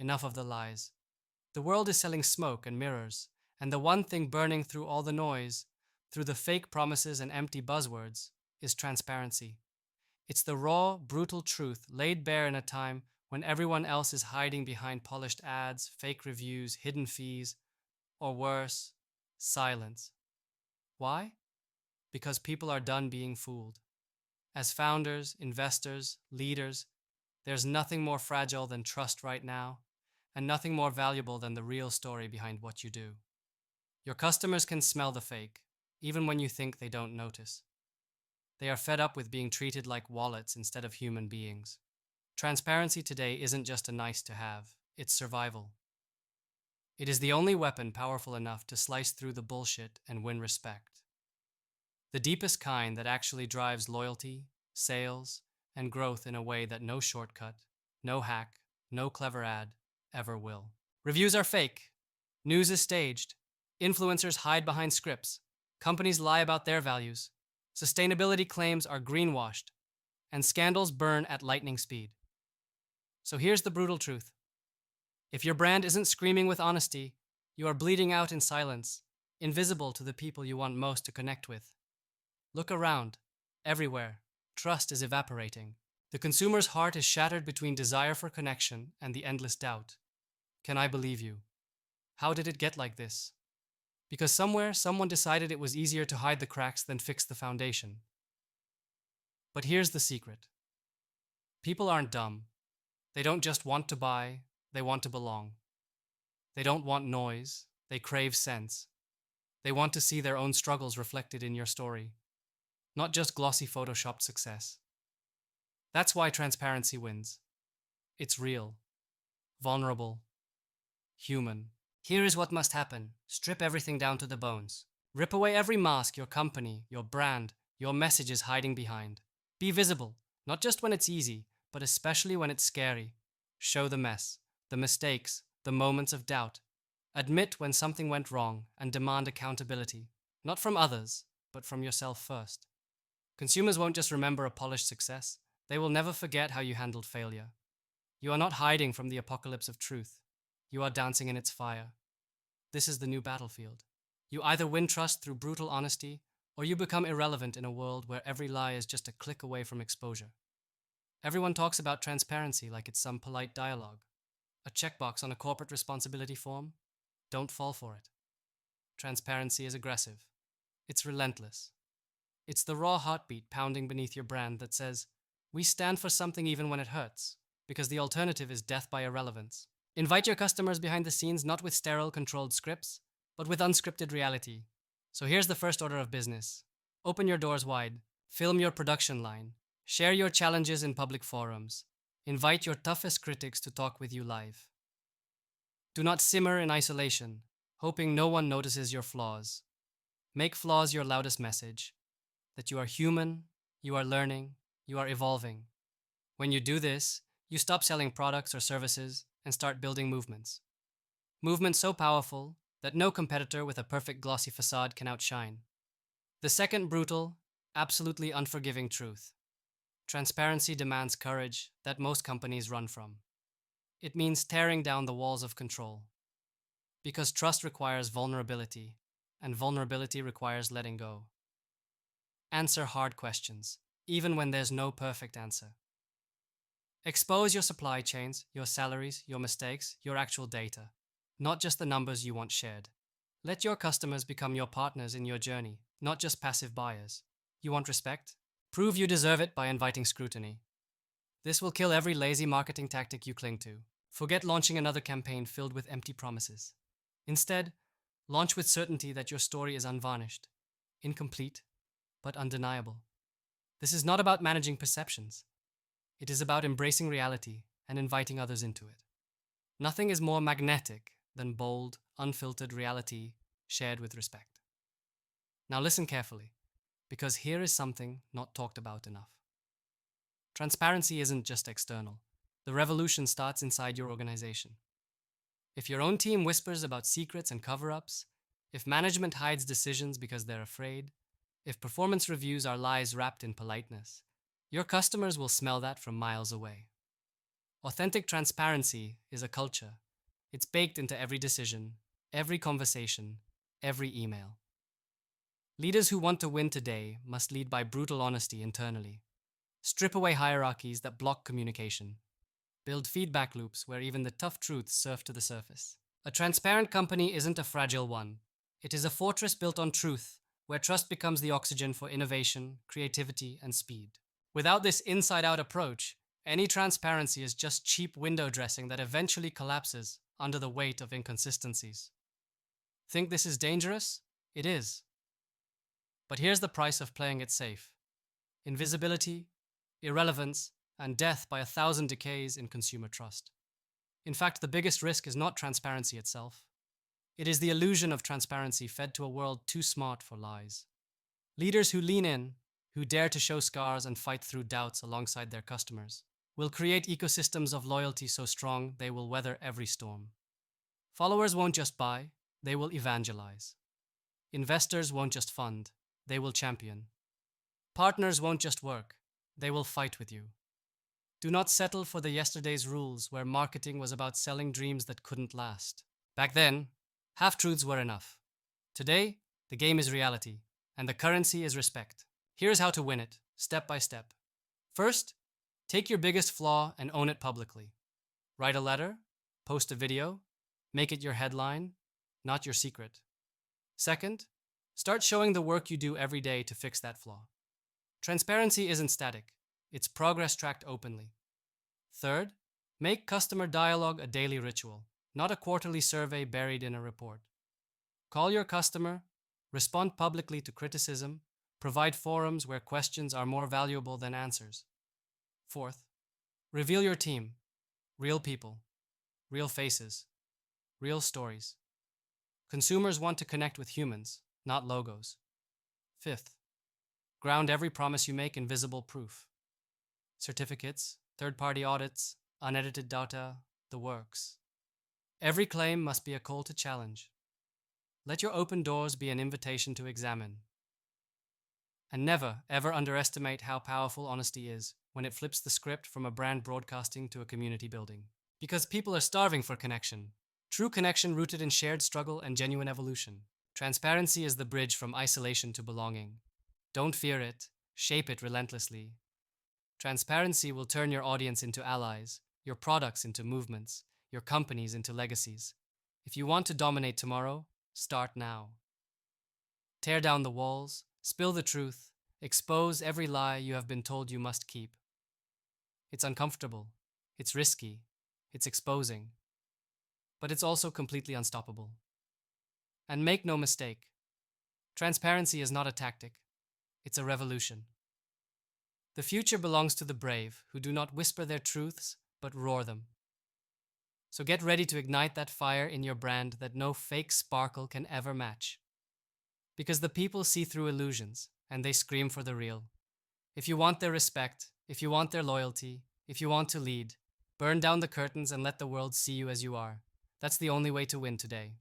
enough of the lies. The world is selling smoke and mirrors, and the one thing burning through all the noise, through the fake promises and empty buzzwords, is transparency. It's the raw, brutal truth laid bare in a time when everyone else is hiding behind polished ads, fake reviews, hidden fees, or worse, silence. Why? Because people are done being fooled. As founders, investors, leaders, there's nothing more fragile than trust right now, and nothing more valuable than the real story behind what you do. Your customers can smell the fake, even when you think they don't notice. They are fed up with being treated like wallets instead of human beings. Transparency today isn't just a nice to have, it's survival. It is the only weapon powerful enough to slice through the bullshit and win respect. The deepest kind that actually drives loyalty, sales, and growth in a way that no shortcut, no hack, no clever ad ever will. Reviews are fake. News is staged. Influencers hide behind scripts. Companies lie about their values. Sustainability claims are greenwashed. And scandals burn at lightning speed. So here's the brutal truth. If your brand isn't screaming with honesty, you are bleeding out in silence, invisible to the people you want most to connect with. Look around. Everywhere. Trust is evaporating. The consumer's heart is shattered between desire for connection and the endless doubt. Can I believe you? How did it get like this? Because somewhere, someone decided it was easier to hide the cracks than fix the foundation. But here's the secret. People aren't dumb. They don't just want to buy, they want to belong. They don't want noise, they crave sense. They want to see their own struggles reflected in your story, not just glossy photoshopped success. That's why transparency wins. It's real, vulnerable, human. Here is what must happen. Strip everything down to the bones. Rip away every mask your company, your brand, your message is hiding behind. Be visible, not just when it's easy, but especially when it's scary. Show the mess, the mistakes, the moments of doubt. Admit when something went wrong and demand accountability, not from others, but from yourself first. Consumers won't just remember a polished success, they will never forget how you handled failure. You are not hiding from the apocalypse of truth. You are dancing in its fire. This is the new battlefield. You either win trust through brutal honesty, or you become irrelevant in a world where every lie is just a click away from exposure. Everyone talks about transparency like it's some polite dialogue. A checkbox on a corporate responsibility form? Don't fall for it. Transparency is aggressive. It's relentless. It's the raw heartbeat pounding beneath your brand that says, we stand for something even when it hurts, because the alternative is death by irrelevance. Invite your customers behind the scenes not with sterile, controlled scripts, but with unscripted reality. So here's the first order of business. Open your doors wide. Film your production line. Share your challenges in public forums. Invite your toughest critics to talk with you live. Do not simmer in isolation, hoping no one notices your flaws. Make flaws your loudest message, that you are human, you are learning, you are evolving. When you do this, you stop selling products or services and start building movements. Movements so powerful that no competitor with a perfect glossy facade can outshine. The second brutal, absolutely unforgiving truth. Transparency demands courage that most companies run from. It means tearing down the walls of control. Because trust requires vulnerability, and vulnerability requires letting go. Answer hard questions, even when there's no perfect answer. Expose your supply chains, your salaries, your mistakes, your actual data, not just the numbers you want shared. Let your customers become your partners in your journey, not just passive buyers. You want respect? Prove you deserve it by inviting scrutiny. This will kill every lazy marketing tactic you cling to. Forget launching another campaign filled with empty promises. Instead, launch with certainty that your story is unvarnished, incomplete, but undeniable. This is not about managing perceptions. It is about embracing reality and inviting others into it. Nothing is more magnetic than bold, unfiltered reality shared with respect. Now listen carefully, because here is something not talked about enough. Transparency isn't just external. The revolution starts inside your organization. If your own team whispers about secrets and cover-ups, if management hides decisions because they're afraid, if performance reviews are lies wrapped in politeness, your customers will smell that from miles away. Authentic transparency is a culture. It's baked into every decision, every conversation, every email. Leaders who want to win today must lead by brutal honesty internally. Strip away hierarchies that block communication. Build feedback loops where even the tough truths surf to the surface. A transparent company isn't a fragile one. It is a fortress built on truth, where trust becomes the oxygen for innovation, creativity, and speed. Without this inside out approach, any transparency is just cheap window dressing that eventually collapses under the weight of inconsistencies. Think this is dangerous? It is. But here's the price of playing it safe: invisibility, irrelevance, and death by 1,000 decays in consumer trust. In fact, the biggest risk is not transparency itself. It is the illusion of transparency fed to a world too smart for lies. Leaders who lean in, who dare to show scars and fight through doubts alongside their customers, will create ecosystems of loyalty so strong they will weather every storm. Followers won't just buy, they will evangelize. Investors won't just fund, they will champion. Partners won't just work, they will fight with you. Do not settle for the yesterday's rules where marketing was about selling dreams that couldn't last. Back then, half-truths were enough. Today, the game is reality, and the currency is respect. Here's how to win it, step by step. First, take your biggest flaw and own it publicly. Write a letter, post a video, make it your headline, not your secret. Second, start showing the work you do every day to fix that flaw. Transparency isn't static, it's progress tracked openly. Third, make customer dialogue a daily ritual, not a quarterly survey buried in a report. Call your customer, respond publicly to criticism, provide forums where questions are more valuable than answers. Fourth, reveal your team, real people, real faces, real stories. Consumers want to connect with humans, not logos. Fifth, ground every promise you make in visible proof. Certificates, third-party audits, unedited data, the works. Every claim must be a call to challenge. Let your open doors be an invitation to examine. And never, ever underestimate how powerful honesty is when it flips the script from a brand broadcasting to a community building. Because people are starving for connection. True connection rooted in shared struggle and genuine evolution. Transparency is the bridge from isolation to belonging. Don't fear it, shape it relentlessly. Transparency will turn your audience into allies, your products into movements, your companies into legacies. If you want to dominate tomorrow, start now. Tear down the walls, spill the truth, expose every lie you have been told you must keep. It's uncomfortable, it's risky, it's exposing, but it's also completely unstoppable. And make no mistake, transparency is not a tactic, it's a revolution. The future belongs to the brave who do not whisper their truths, but roar them. So get ready to ignite that fire in your brand that no fake sparkle can ever match. Because the people see through illusions, and they scream for the real. If you want their respect, if you want their loyalty, if you want to lead, burn down the curtains and let the world see you as you are. That's the only way to win today.